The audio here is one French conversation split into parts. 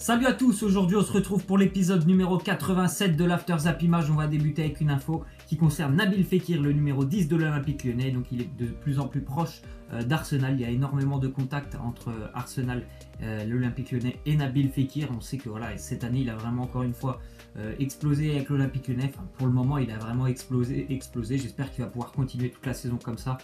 Salut à tous, aujourd'hui on se retrouve pour l'épisode numéro 87 de l'After Zap Image. On va débuter avec une info qui concerne Nabil Fekir, le numéro 10 de l'Olympique Lyonnais. Donc il est de plus en plus proche d'Arsenal. Il y a énormément de contacts entre Arsenal, l'Olympique Lyonnais et Nabil Fekir. On sait que voilà, cette année il a vraiment encore une fois explosé avec l'Olympique Lyonnais. Enfin, pour le moment il a vraiment explosé. J'espère qu'il va pouvoir continuer toute la saison comme ça.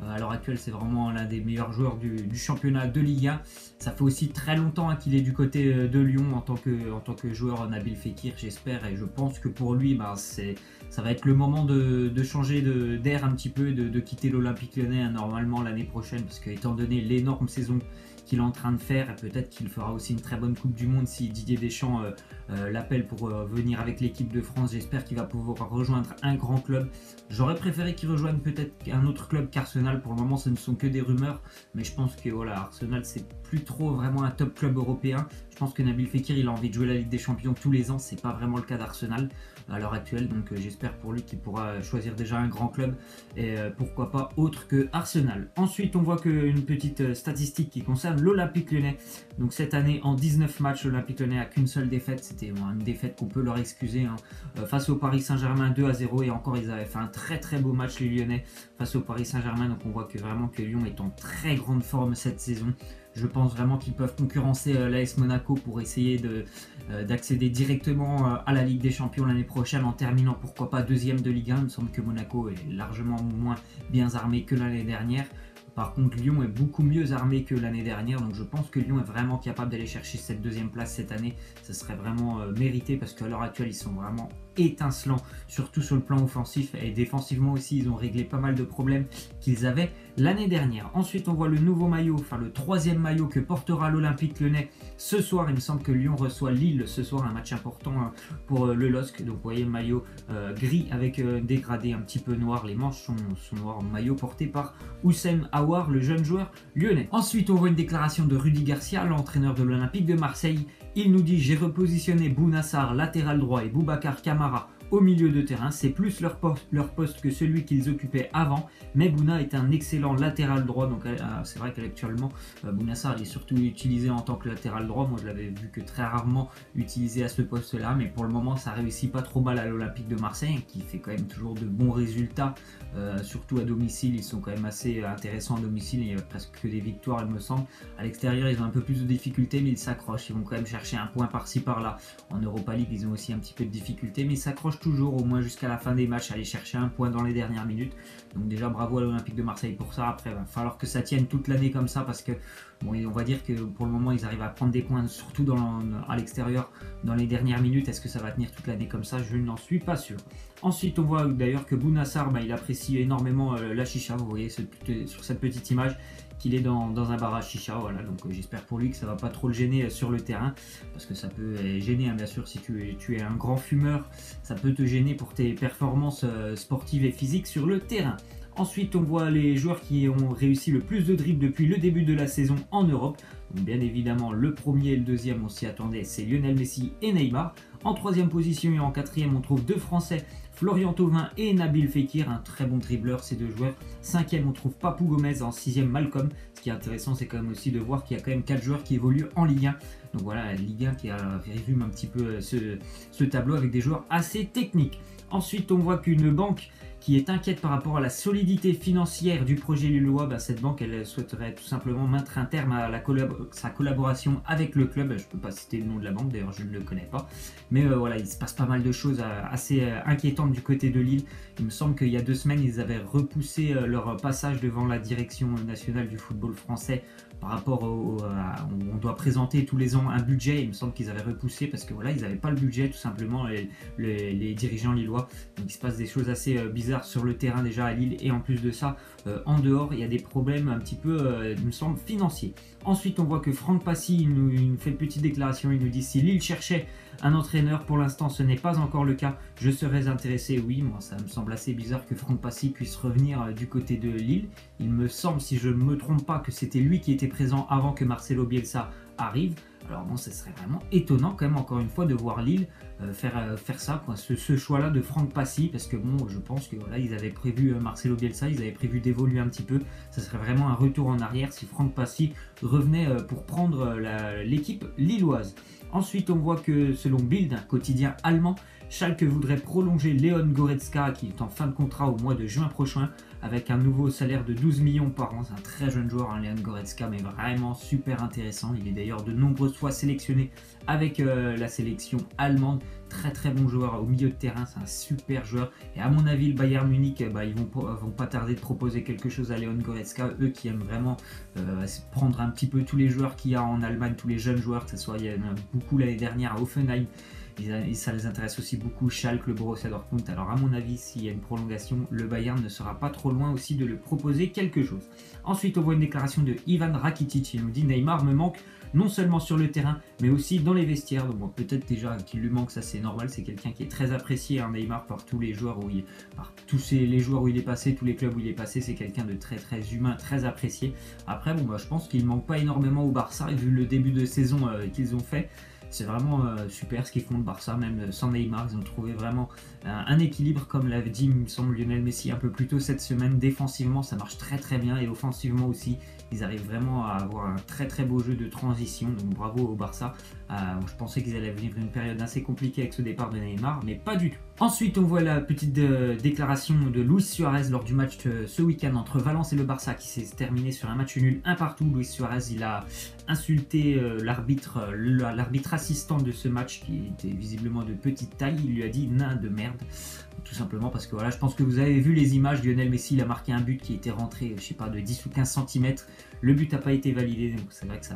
À l'heure actuelle c'est vraiment l'un des meilleurs joueurs du championnat de Ligue 1. Ça fait aussi très longtemps qu'il est du côté de Lyon en tant que joueur Nabil Fekir, j'espère, et je pense que pour lui ça va être le moment de changer d'air un petit peu, de quitter l'Olympique Lyonnais normalement l'année prochaine, parce que étant donné l'énorme saison qu'il est en train de faire, et peut-être qu'il fera aussi une très bonne Coupe du Monde si Didier Deschamps l'appelle pour venir avec l'équipe de France. J'espère qu'il va pouvoir rejoindre un grand club. J'aurais préféré qu'il rejoigne peut-être un autre club qu'Arsenal. Pour le moment ce ne sont que des rumeurs, mais je pense que voilà, Arsenal c'est plus trop vraiment un top club européen. Je pense que Nabil Fekir il a envie de jouer la Ligue des Champions tous les ans, c'est pas vraiment le cas d'Arsenal à l'heure actuelle, donc j'espère pour lui qu'il pourra choisir déjà un grand club et pourquoi pas autre que Arsenal. Ensuite on voit qu'une petite statistique qui concerne l'Olympique Lyonnais. Donc cette année en 19 matchs, l'Olympique Lyonnais a qu'une seule défaite, c'était une défaite qu'on peut leur excuser face au Paris Saint-Germain 2-0, et encore ils avaient fait un très beau match les Lyonnais face au Paris Saint-Germain. Donc on voit que vraiment que Lyon est en très grande forme cette saison. Je pense vraiment qu'ils peuvent concurrencer l'AS Monaco pour essayer d'accéder directement à la Ligue des Champions l'année prochaine, en terminant pourquoi pas deuxième de Ligue 1. Il me semble que Monaco est largement moins bien armé que l'année dernière. Par contre, Lyon est beaucoup mieux armé que l'année dernière, donc je pense que Lyon est vraiment capable d'aller chercher cette deuxième place cette année. Ce serait vraiment mérité, parce qu'à l'heure actuelle, ils sont vraiment étincelants, surtout sur le plan offensif, et défensivement aussi, ils ont réglé pas mal de problèmes qu'ils avaient l'année dernière. Ensuite, on voit le nouveau maillot, enfin le troisième maillot que portera l'Olympique Lyonnais ce soir. Il me semble que Lyon reçoit Lille ce soir, un match important pour le LOSC. Donc vous voyez le maillot gris avec dégradé un petit peu noir, les manches sont noires, maillot porté par Houssem Aouar, le jeune joueur lyonnais. Ensuite, on voit une déclaration de Rudy Garcia, l'entraîneur de l'Olympique de Marseille. Il nous dit: j'ai repositionné Bounassar latéral droit et Boubacar Kamara au milieu de terrain. C'est plus leur poste que celui qu'ils occupaient avant, mais Bouna est un excellent latéral droit. Donc c'est vrai qu'actuellement Bounassar est surtout utilisé en tant que latéral droit. Moi je l'avais vu que très rarement utilisé à ce poste là, mais pour le moment ça réussit pas trop mal à l'Olympique de Marseille, qui fait quand même toujours de bons résultats, surtout à domicile. Ils sont quand même assez intéressants à domicile, il y a presque que des victoires il me semble. À l'extérieur ils ont un peu plus de difficultés, mais ils s'accrochent. Ils vont quand même chercher un point par-ci par-là. En Europa League ils ont aussi un petit peu de difficultés, mais ils s'accrochent toujours au moins jusqu'à la fin des matchs, aller chercher un point dans les dernières minutes. Donc déjà bravo à l'Olympique de Marseille pour ça. Après il va falloir que ça tienne toute l'année comme ça, parce que bon, on va dire que pour le moment ils arrivent à prendre des points, surtout à l'extérieur dans les dernières minutes. Est-ce que ça va tenir toute l'année comme ça? Je n'en suis pas sûr. Ensuite on voit d'ailleurs que Bounassar, il apprécie énormément la chicha. Vous voyez sur cette petite image qu'il est dans un bar à chicha, voilà. Donc j'espère pour lui que ça va pas trop le gêner sur le terrain, parce que ça peut gêner bien sûr si tu es un grand fumeur, ça peut te gêner pour tes performances sportives et physiques sur le terrain. Ensuite on voit les joueurs qui ont réussi le plus de dribbles depuis le début de la saison en Europe. Donc bien évidemment le premier et le deuxième, on s'y attendait, c'est Lionel Messi et Neymar. En troisième position et en quatrième on trouve deux Français, Florian Thauvin et Nabil Fekir, un très bon dribbleur ces deux joueurs. Cinquième on trouve Papou Gomez, en sixième Malcolm. Ce qui est intéressant c'est quand même aussi de voir qu'il y a quand même 4 joueurs qui évoluent en Ligue 1. Donc voilà, Ligue 1 qui résume un petit peu ce tableau avec des joueurs assez techniques. Ensuite on voit qu'une banque qui est inquiète par rapport à la solidité financière du projet lillois, cette banque elle souhaiterait tout simplement mettre un terme à sa collaboration avec le club. Je ne peux pas citer le nom de la banque, d'ailleurs je ne le connais pas, mais voilà, il se passe pas mal de choses assez inquiétantes du côté de Lille. Il me semble qu'il y a 2 semaines ils avaient repoussé leur passage devant la direction nationale du football français par rapport on doit présenter tous les ans un budget. Il me semble qu'ils avaient repoussé parce que voilà, ils n'avaient pas le budget tout simplement, les dirigeants lillois. Donc il se passe des choses assez bizarres sur le terrain déjà à Lille, et en plus de ça en dehors il y a des problèmes un petit peu il me semble financiers. Ensuite on voit que Franck Passy il nous fait une petite déclaration. Il nous dit: si Lille cherchait un entraîneur, pour l'instant ce n'est pas encore le cas, je serais intéressé. Oui, moi ça me semble assez bizarre que Franck Passy puisse revenir du côté de Lille. Il me semble, si je ne me trompe pas, que c'était lui qui était présent avant que Marcelo Bielsa arrive. Alors bon, ce serait vraiment étonnant quand même, encore une fois, de voir Lille faire ça, quoi, ce choix-là de Franck Passy, parce que bon, je pense que voilà, ils avaient prévu Marcelo Bielsa, ils avaient prévu d'évoluer un petit peu. Ça serait vraiment un retour en arrière si Franck Passy revenait pour prendre l'équipe lilloise. Ensuite, on voit que selon Bild, un quotidien allemand, Schalke voudrait prolonger Leon Goretzka, qui est en fin de contrat au mois de juin prochain, avec un nouveau salaire de 12 millions par an. C'est un très jeune joueur, hein, Leon Goretzka, mais vraiment super intéressant. Il est d'ailleurs de nombreuses fois sélectionné avec la sélection allemande. Très très bon joueur au milieu de terrain, c'est un super joueur. Et à mon avis, le Bayern Munich, ils vont pas tarder de proposer quelque chose à Leon Goretzka. Eux qui aiment vraiment prendre un petit peu tous les joueurs qu'il y a en Allemagne, tous les jeunes joueurs, que ce soit, il y en a beaucoup l'année dernière à Hoffenheim. Et ça les intéresse aussi beaucoup, Schalke, le Borussia Dortmund. Alors à mon avis, s'il y a une prolongation, le Bayern ne sera pas trop loin aussi de le proposer quelque chose. Ensuite, on voit une déclaration de Ivan Rakitic. Il nous dit: Neymar me manque non seulement sur le terrain, mais aussi dans les vestiaires. Donc bon, peut-être déjà qu'il lui manque, ça c'est normal. C'est quelqu'un qui est très apprécié, hein, Neymar, par tous les joueurs par les joueurs où il est passé, tous les clubs où il est passé. C'est quelqu'un de très très humain, très apprécié. Après, bon, je pense qu'il ne manque pas énormément au Barça, et vu le début de saison qu'ils ont fait. C'est vraiment super ce qu'ils font le Barça, même sans Neymar. Ils ont trouvé vraiment un équilibre, comme l'avait dit, il me semble, Lionel Messi un peu plus tôt cette semaine. Défensivement, ça marche très très bien, et offensivement aussi. Ils arrivent vraiment à avoir un très très beau jeu de transition. Donc bravo au Barça. Je pensais qu'ils allaient vivre une période assez compliquée avec ce départ de Neymar, mais pas du tout. Ensuite, on voit la petite déclaration de Luis Suarez lors du match ce week-end entre Valence et le Barça, qui s'est terminé sur un match nul 1 partout. Luis Suarez, il a insulté l'arbitre assistant de ce match, qui était visiblement de petite taille. Il lui a dit nain de merde, tout simplement parce que voilà, je pense que vous avez vu les images. Lionel Messi, il a marqué un but qui était rentré, je sais pas, de 10 ou 15 cm. Le but n'a pas été validé, donc c'est vrai que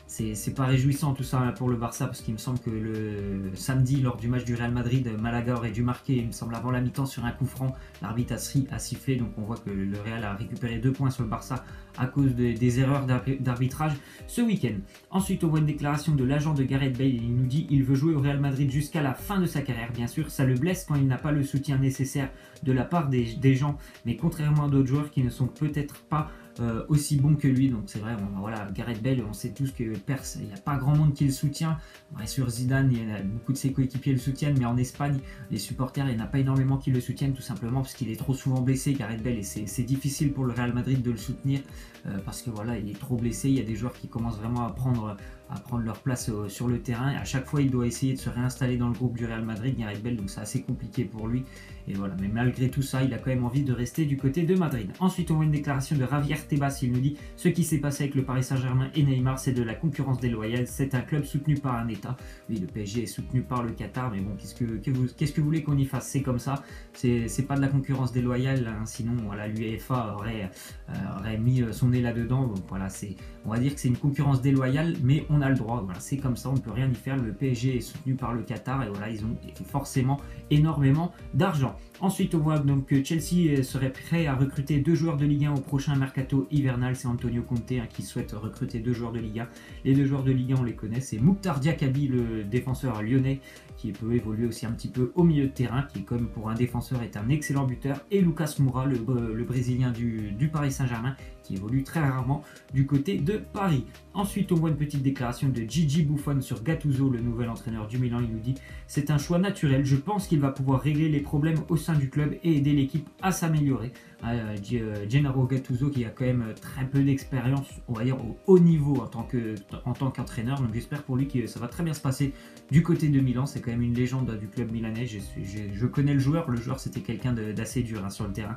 c'est pas réjouissant tout ça pour le Barça, parce qu'il me semble que le samedi, lors du match du Real Madrid, Malaga aurait dû marquer, il me semble, avant la mi-temps sur un coup franc. L'arbitre a sifflé, donc on voit que le Real a récupéré 2 points sur le Barça à cause des erreurs d'arbitrage ce week-end. Ensuite, on voit une déclaration de l'agent de Gareth Bale. Il nous dit qu'il veut jouer au Real Madrid jusqu'à la fin de sa carrière. Bien sûr, ça le blesse quand il n'a pas le soutien nécessaire de la part des gens, mais contrairement à d'autres joueurs qui ne sont peut-être pas aussi bon que lui. Donc c'est vrai, voilà, Gareth Bale, on sait tous que il n'y a pas grand monde qui le soutient. Bien sûr, Zidane, il y a beaucoup de ses coéquipiers le soutiennent, mais en Espagne, les supporters, il n'y en a pas énormément qui le soutiennent, tout simplement parce qu'il est trop souvent blessé, Gareth Bale, et c'est difficile pour le Real Madrid de le soutenir parce que voilà, il est trop blessé. Il y a des joueurs qui commencent vraiment à prendre leur place sur le terrain, et à chaque fois il doit essayer de se réinstaller dans le groupe du Real Madrid, Gareth Bale, donc c'est assez compliqué pour lui. Et voilà, mais malgré tout ça, il a quand même envie de rester du côté de Madrid. Ensuite, on voit une déclaration de Javier Tebas. Il nous dit: ce qui s'est passé avec le Paris Saint-Germain et Neymar, c'est de la concurrence déloyale. C'est un club soutenu par un État. Oui, le PSG est soutenu par le Qatar, mais bon, qu'est-ce que vous voulez qu'on y fasse? C'est comme ça. C'est pas de la concurrence déloyale, hein, sinon voilà, l'UEFA aurait mis son nez là-dedans. Donc voilà, on va dire que c'est une concurrence déloyale, mais on a le droit. Voilà, c'est comme ça, on ne peut rien y faire. Le PSG est soutenu par le Qatar, et voilà, ils ont forcément énormément d'argent. Ensuite, on voit donc que Chelsea serait prêt à recruter 2 joueurs de Ligue 1 au prochain mercato hivernal. C'est Antonio Conte qui souhaite recruter 2 joueurs de Ligue 1. Les 2 joueurs de Ligue 1, on les connaît, c'est Mouktar Diakaby, le défenseur lyonnais, qui peut évoluer aussi un petit peu au milieu de terrain, qui comme pour un défenseur est un excellent buteur, et Lucas Moura, le Brésilien du Paris Saint-Germain, qui évolue très rarement du côté de Paris. Ensuite, on voit une petite déclaration de Gigi Buffon sur Gattuso, le nouvel entraîneur du Milan. Il nous dit: c'est un choix naturel, je pense qu'il va pouvoir régler les problèmes au sein du club et aider l'équipe à s'améliorer. Gennaro Gattuso, qui a quand même très peu d'expérience, on va dire au haut niveau en tant qu'entraîneur, donc j'espère pour lui que ça va très bien se passer du côté de Milan. C'est quand même une légende du club milanais. Je connais le joueur c'était quelqu'un d'assez dur, hein, sur le terrain,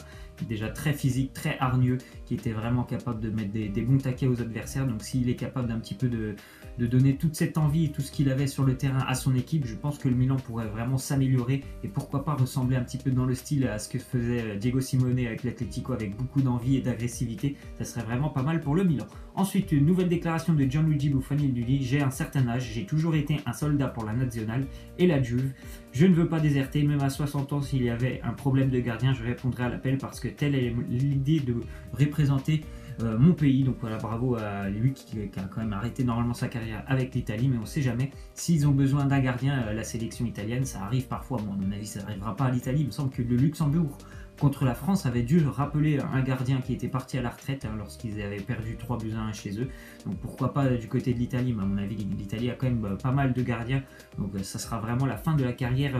déjà très physique, très hargneux, qui était vraiment capable de mettre des bons taquets aux adversaires. Donc s'il est capable d'un petit peu de donner toute cette envie et tout ce qu'il avait sur le terrain à son équipe, je pense que le Milan pourrait vraiment s'améliorer, et pourquoi pas ressembler un petit peu dans le style à ce que faisait Diego Simeone avec l'Atlético, avec beaucoup d'envie et d'agressivité. Ça serait vraiment pas mal pour le Milan. Ensuite, une nouvelle déclaration de Gianluigi Buffon. Il lui dit: j'ai un certain âge, j'ai toujours été un soldat pour la Nazionale et la Juve. Je ne veux pas déserter, même à 60 ans, s'il y avait un problème de gardien, je répondrai à l'appel, parce que telle est l'idée de représenter mon pays. Donc voilà, bravo à lui qui a quand même arrêté normalement sa carrière avec l'Italie, mais on ne sait jamais s'ils ont besoin d'un gardien. La sélection italienne, ça arrive parfois, bon, à mon avis ça n'arrivera pas à l'Italie. Il me semble que le Luxembourg contre la France avait dû rappeler un gardien qui était parti à la retraite lorsqu'ils avaient perdu 3-1 chez eux. Donc pourquoi pas du côté de l'Italie, mais à mon avis l'Italie a quand même pas mal de gardiens, donc ça sera vraiment la fin de la carrière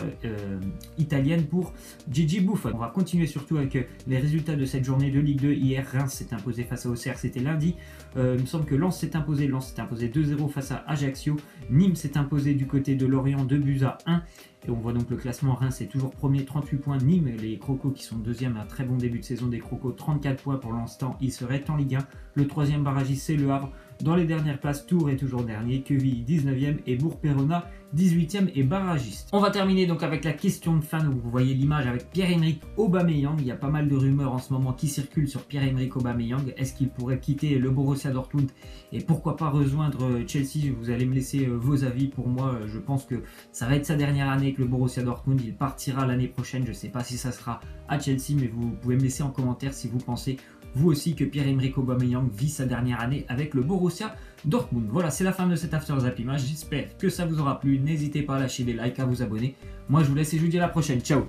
italienne pour Gigi Buffon. On va continuer surtout avec les résultats de cette journée de Ligue 2. Hier, Reims s'est imposé face à Auxerre, c'était lundi. Il me semble que Lens s'est imposé 2-0 face à Ajaccio. Nîmes s'est imposé du côté de Lorient 2-1. Et on voit donc le classement. Reims est toujours premier, 38 points. Nîmes, les Crocos qui sont deuxième, un très bon début de saison des Crocos, 34 points pour l'instant. Ils seraient en Ligue 1. Le troisième barragiste, c'est Le Havre. Dans les dernières places, Tours est toujours dernier, Quevilly 19e et Bourg-Péronat 18e et barragiste. On va terminer donc avec la question de fin. Vous voyez l'image avec Pierre-Emerick Aubameyang. Il y a pas mal de rumeurs en ce moment qui circulent sur Pierre-Emerick Aubameyang. Est-ce qu'il pourrait quitter le Borussia Dortmund et pourquoi pas rejoindre Chelsea? Vous allez me laisser vos avis. Pour moi, je pense que ça va être sa dernière année avec le Borussia Dortmund. Il partira l'année prochaine. Je ne sais pas si ça sera à Chelsea, mais vous pouvez me laisser en commentaire si vous pensez vous aussi que Pierre-Emerick Aubameyang vit sa dernière année avec le Borussia Dortmund. Voilà, c'est la fin de cet After Zappimage. J'espère que ça vous aura plu. N'hésitez pas à lâcher des likes, à vous abonner. Moi, je vous laisse et je vous dis à la prochaine. Ciao!